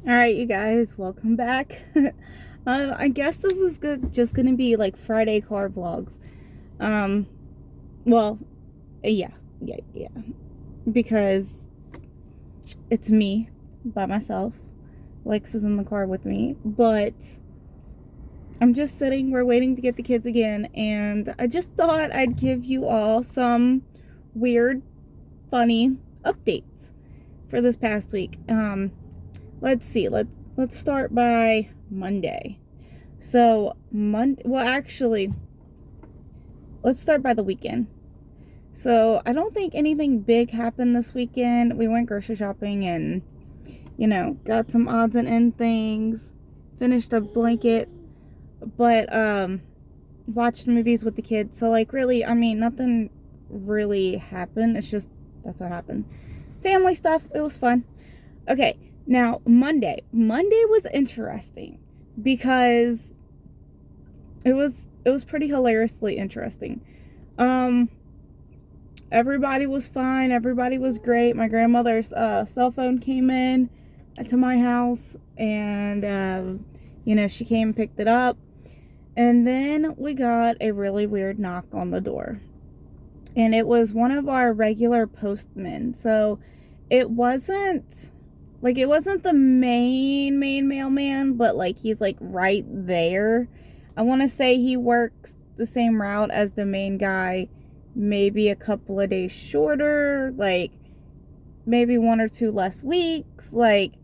All right, you guys, welcome back. I guess this is just gonna be like Friday car vlogs. Um, well, yeah, because it's me by myself. Lex is in the car with me, but I'm just sitting. We're waiting to get the kids again, and I just thought I'd give you all some weird, funny updates for this past week. Let's see. Let's start by Monday. So well, actually, let's start by the weekend. So I don't think anything big happened this weekend. We went grocery shopping and got some odds and end things. Finished a blanket, but watched movies with the kids. So like really, I mean, nothing really happened. It's just that's what happened. Family stuff. It was fun. Okay, now Monday was interesting because it was pretty hilariously interesting. Um, Everybody was fine. Everybody was great. My grandmother's cell phone came in to my house, and she came and picked it up. And then we got a really weird knock on the door, and it was one of our regular postmen. So it wasn't the main mailman, but like he's like right there. I want to say he works the same route as the main guy, maybe a couple of days shorter, like maybe one or two less weeks, like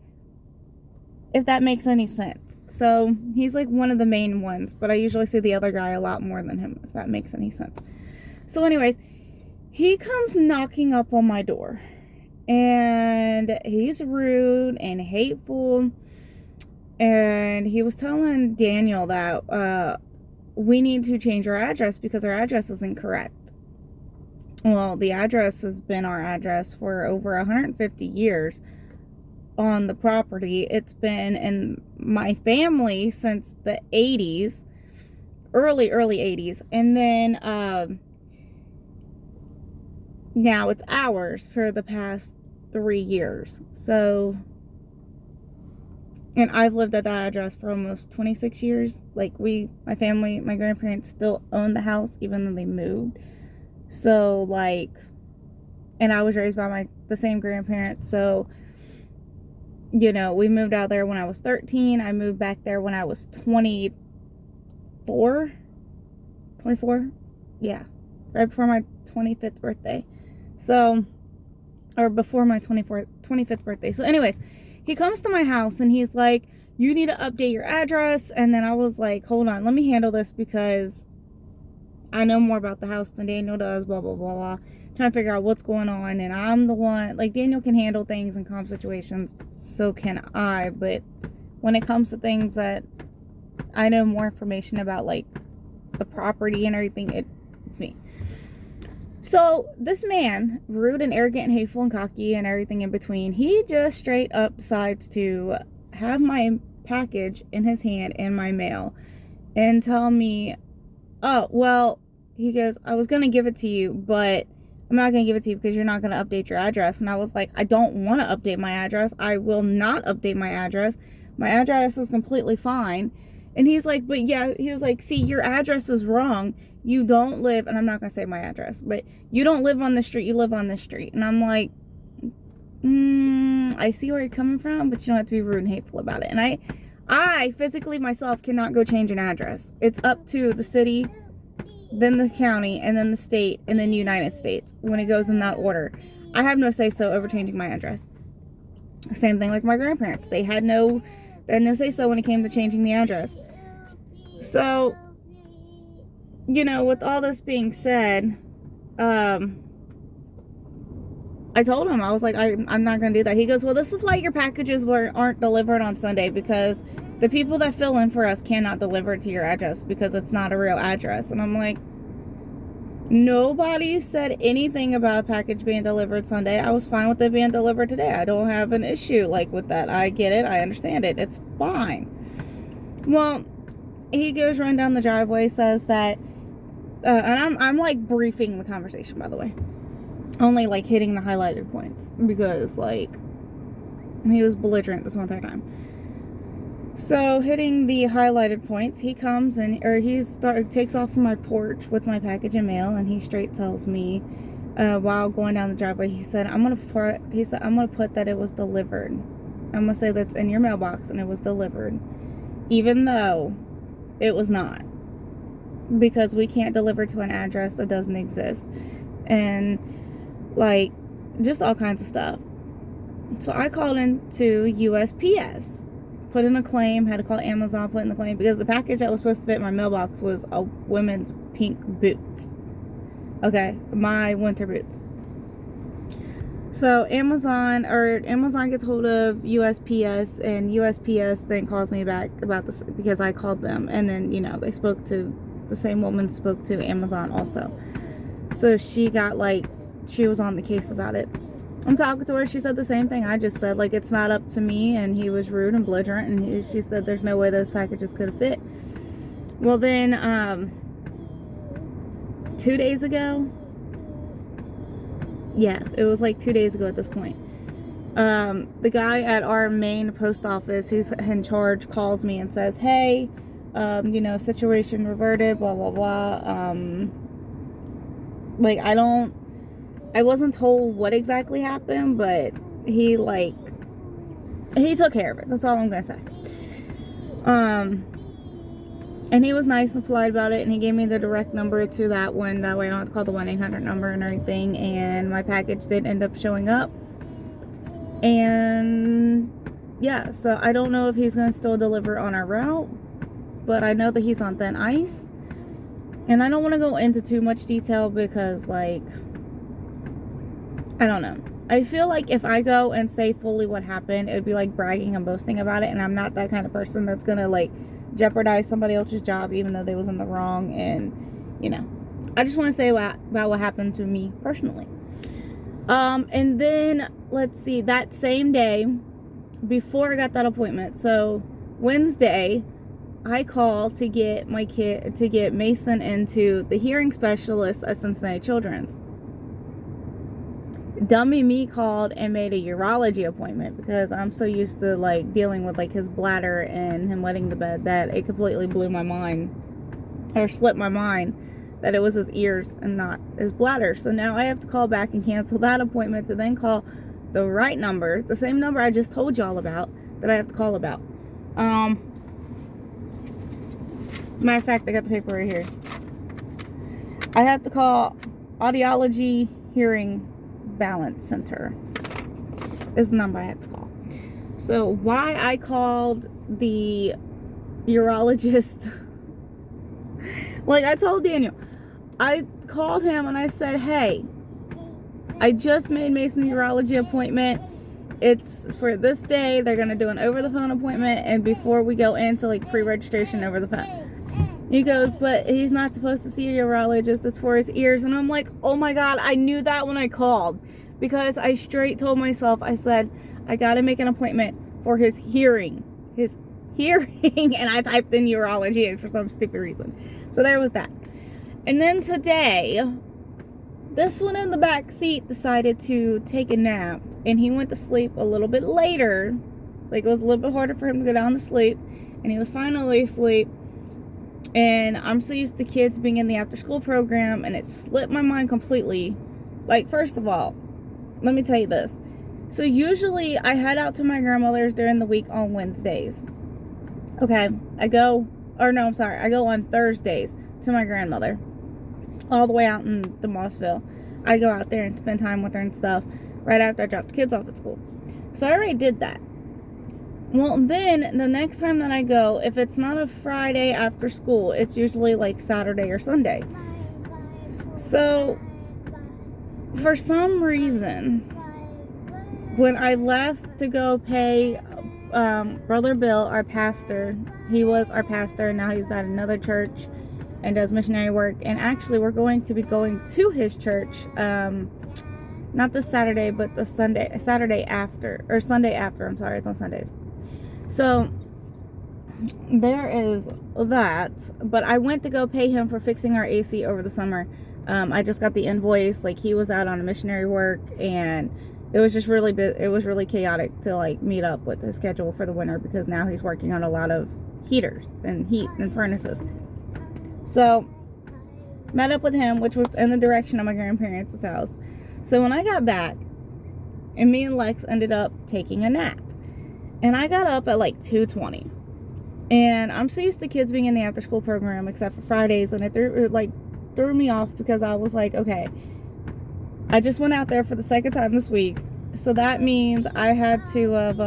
if that makes any sense. So he's like one of the main ones, but I usually see the other guy a lot more than him, if that makes any sense. So anyways, he comes knocking up on my door, and he's rude and hateful, and he was telling Daniel that we need to change our address because our address is incorrect. Well, the address has been our address for over 150 years on the property. It's been in my family since the 80s, early 80s, and then now it's ours for the past 3 years. So, and I've lived at that address for almost 26 years. Like my family, my grandparents still own the house even though they moved. So like, and I was raised by the same grandparents. So, we moved out there when I was 13. I moved back there when I was 24. 24? Yeah. Right before my 25th birthday. So, or before my 25th birthday. So anyways, he comes to my house and he's like, you need to update your address. And then I was like, hold on, let me handle this because I know more about the house than Daniel does, blah, blah, blah, blah. Trying to figure out what's going on. And I'm the one, like, Daniel can handle things in calm situations. So can I. But when it comes to things that I know more information about, like the property and everything, it's me. So this man, rude and arrogant and hateful and cocky and everything in between, he just straight up decides to have my package in his hand in my mail and tell me, oh, well, he goes, I was going to give it to you, but I'm not going to give it to you because you're not going to update your address. And I was like, I don't want to update my address. I will not update my address. My address is completely fine. And he's like, but yeah, he was like, see, your address is wrong. You don't live, and I'm not going to say my address, but you don't live on this street. You live on this street. And I'm like, I see where you're coming from, but you don't have to be rude and hateful about it. And I physically myself cannot go change an address. It's up to the city, then the county, and then the state, and then the United States when it goes in that order. I have no say-so over changing my address. Same thing like my grandparents. They had no say-so when it came to changing the address. So, with all this being said, I told him, I was like, I'm not going to do that. He goes, well, this is why your packages aren't delivered on Sunday, because the people that fill in for us cannot deliver to your address because it's not a real address. And I'm like, nobody said anything about a package being delivered Sunday. I was fine with it being delivered today. I don't have an issue with that. I get it. I understand it. It's fine. Well, he goes running down the driveway, says that, and I'm like briefing the conversation, by the way. Only like hitting the highlighted points because He was belligerent this whole entire time. So, hitting the highlighted points, he comes and, takes off from my porch with my package and mail, and he straight tells me, while going down the driveway, he said, I'm gonna put that it was delivered. I'm gonna say that's in your mailbox and it was delivered, even though it was not, because we can't deliver to an address that doesn't exist, and like just all kinds of stuff. So I called into USPS, put in a claim, had to call Amazon, put in the claim, because the package that was supposed to fit in my mailbox was a women's pink boot. Okay, my winter boots. So Amazon gets hold of USPS, and USPS then calls me back about this because I called them, and then the same woman spoke to Amazon also. So she was on the case about it. I'm talking to her. She said the same thing I just said. Like, it's not up to me, and he was rude and belligerent, and she said there's no way those packages could have fit. Well, then 2 days ago, yeah, it was like 2 days ago at this point, the guy at our main post office who's in charge calls me and says, hey, situation reverted, blah blah blah. Like, I wasn't told what exactly happened, but he took care of it. That's all I'm gonna say. And he was nice and polite about it, and he gave me the direct number to that one. That way I don't have to call the 1-800 number and everything. And my package did end up showing up. And yeah, so I don't know if he's gonna still deliver on our route, but I know that he's on thin ice. And I don't want to go into too much detail because, like, I don't know. I feel like if I go and say fully what happened, it would be like bragging and boasting about it, and I'm not that kind of person that's gonna like jeopardize somebody else's job even though they was in the wrong. And I just want to say about what happened to me personally. And then let's see, that same day before I got that appointment, so Wednesday, I called to get Mason into the hearing specialist at Cincinnati Children's. Dummy me called and made a urology appointment because I'm so used to like dealing with like his bladder and him wetting the bed that it completely blew my mind, or slipped my mind, that it was his ears and not his bladder. So now I have to call back and cancel that appointment to then call the right number, the same number I just told y'all about that I have to call about. Matter of fact, I got the paper right here. I have to call Audiology Hearing Balance Center is the number I have to call. So why I called the urologist, like I told Daniel, I called him and I said, hey, I just made Mason the urology appointment. It's for this day. They're going to do an over-the-phone appointment, and before we go into like pre-registration over the phone. He goes, but he's not supposed to see a urologist. It's for his ears. And I'm like, oh my God, I knew that when I called, because I straight told myself, I said, I got to make an appointment for his hearing. And I typed in urology for some stupid reason. So there was that. And then today, this one in the back seat decided to take a nap, and he went to sleep a little bit later. Like, it was a little bit harder for him to go down to sleep, and he was finally asleep. And I'm so used to kids being in the after school program, and it slipped my mind completely. Like, first of all, let me tell you this. So usually I head out to my grandmother's during the week on Wednesdays. Okay, I go on Thursdays to my grandmother, all the way out in DeMossville. I go out there and spend time with her and stuff right after I drop the kids off at school. So I already did that. Well, then the next time that I go, if it's not a Friday after school, it's usually like Saturday or Sunday. So for some reason, when I left to go pay Brother Bill, our pastor, he was our pastor, and now he's at another church and does missionary work. And actually, we're going to be going to his church, not this Saturday, but the Sunday after. I'm sorry, it's on Sundays. So there is that. But I went to go pay him for fixing our AC over the summer. I just got the invoice. Like, he was out on a missionary work, and it was just really it was really chaotic to like meet up with his schedule for the winter, because now he's working on a lot of heaters and heat and furnaces. So met up with him, which was in the direction of my grandparents' house. So when I got back, and me and Lex ended up taking a nap, and I got up at like 2:20. And I'm so used to kids being in the after school program except for Fridays, and it threw me off, because I was like, okay, I just went out there for the second time this week, so that means I had to have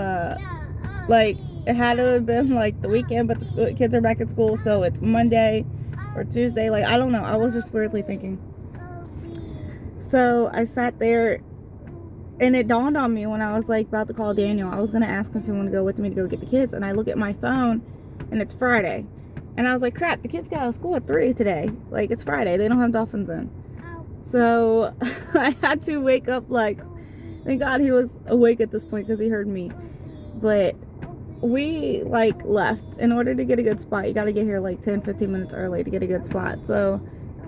like, it had to have been like the weekend, but the kids are back at school, so it's Monday or Tuesday. Like, I don't know, I was just weirdly thinking. So I sat there, and it dawned on me when I was like about to call Daniel. I was gonna ask him if he wanted to go with me to go get the kids, and I look at my phone and it's Friday, and I was like, crap, the kids got out of school at 3 today. Like, it's Friday, they don't have dolphins in. So I had to wake up Lex. Thank God he was awake at this point, because he heard me. But we like left. In order to get a good spot, you got to get here like 10-15 minutes early to get a good spot. So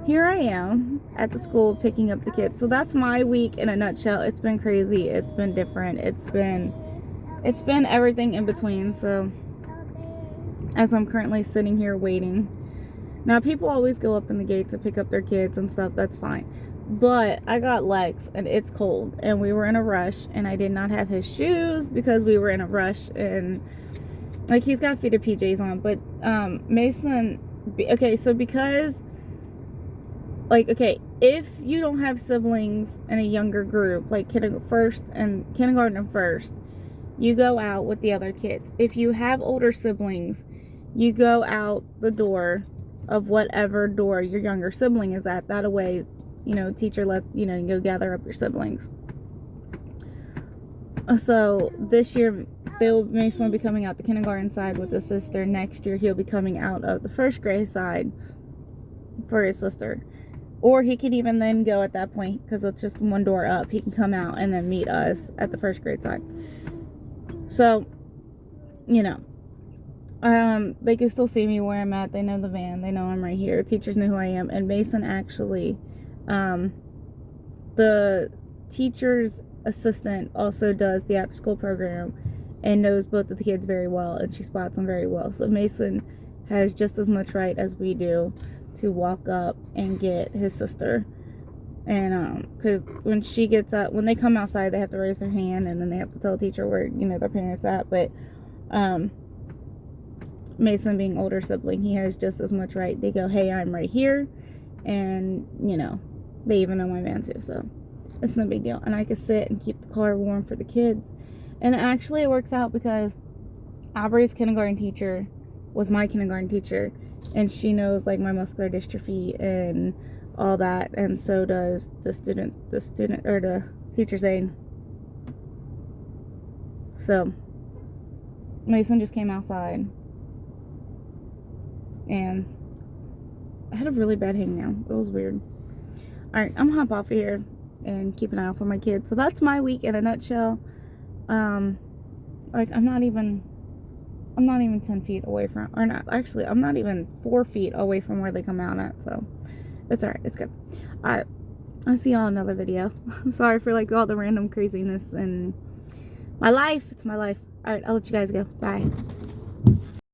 here I am at the school picking up the kids. So that's my week in a nutshell. It's been crazy, it's been different, it's been everything in between. So as I'm currently sitting here waiting, now people always go up in the gate to pick up their kids and stuff, that's fine, but I got Lex and it's cold, and we were in a rush, and I did not have his shoes because we were in a rush, and like, he's got fitted PJs on. But Mason, okay, so because like, okay, if you don't have siblings in a younger group, like kindergarten and first, you go out with the other kids. If you have older siblings, you go out the door of whatever door your younger sibling is at. That way, you know, teacher you go gather up your siblings. So this year, Mason will be coming out the kindergarten side with his sister. Next year, he'll be coming out of the first grade side for his sister. Or he can even then go at that point, because it's just one door up. He can come out and then meet us at the first grade side. So, you know, they can still see me where I'm at. They know the van. They know I'm right here. Teachers know who I am. And Mason actually, the teacher's assistant also does the after school program and knows both of the kids very well, and she spots them very well. So Mason has just as much right as we do to walk up and get his sister. And because when they come outside, they have to raise their hand, and then they have to tell the teacher where their parents at. But Mason, being older sibling, he has just as much right. They go, hey, I'm right here, and they even know my van too, so it's no big deal. And I can sit and keep the car warm for the kids. And actually it works out, because Aubrey's kindergarten teacher was my kindergarten teacher, and she knows like my muscular dystrophy and all that, and so does the teacher's aide. So Mason just came outside, and I had a really bad hangnail. It was weird. Alright, I'm gonna hop off of here and keep an eye out for my kids. So that's my week in a nutshell. Like, I'm not even 10 feet away from, or not, actually, I'm not even 4 feet away from where they come out at, so it's alright, it's good. Alright, I'll see y'all in another video. Sorry for like all the random craziness in my life. It's my life. Alright, I'll let you guys go. Bye.